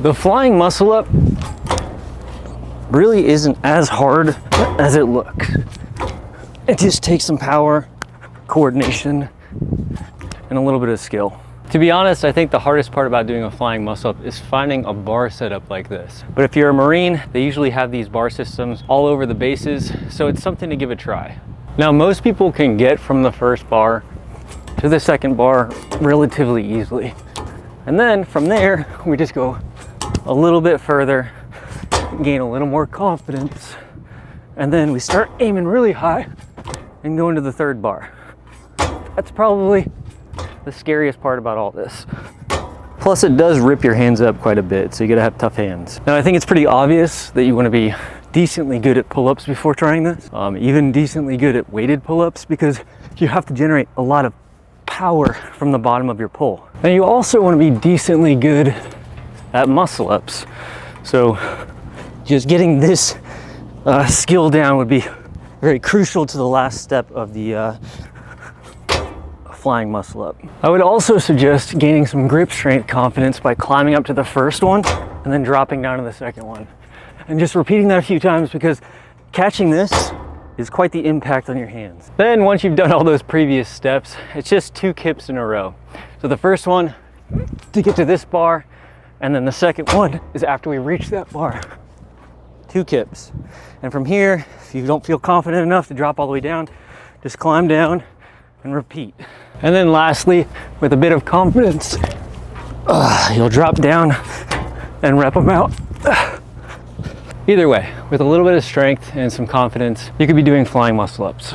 The flying muscle up really isn't as hard as it looks. It just takes some power, coordination, and a little bit of skill. To be honest, I think the hardest part about doing a flying muscle up is finding a bar setup like this. But if you're a Marine, they usually have these bar systems all over the bases, so it's something to give a try. Now, most people can get from the first bar to the second bar relatively easily. And then from there, we just go a little bit further, gain a little more confidence, and then we start aiming really high and go into the third bar. That's probably the scariest part about all this. Plus, it does rip your hands up quite a bit, so you gotta have tough hands. Now, I think it's pretty obvious that you wanna be decently good at pull-ups before trying this, even decently good at weighted pull-ups, because you have to generate a lot of power from the bottom of your pull. And you also want to be decently good at muscle ups. So just getting this skill down would be very crucial to the last step of the flying muscle up. I would also suggest gaining some grip strength confidence by climbing up to the first one and then dropping down to the second one. And just repeating that a few times, because catching this is quite the impact on your hands. Then once you've done all those previous steps, it's just 2 kips in a row. So the first one to get to this bar, and then the second one is after we reach that bar. 2 kips. And from here, if you don't feel confident enough to drop all the way down, just climb down and repeat. And then lastly, with a bit of confidence, you'll drop down and rep them out. Either way, with a little bit of strength and some confidence, you could be doing flying muscle ups.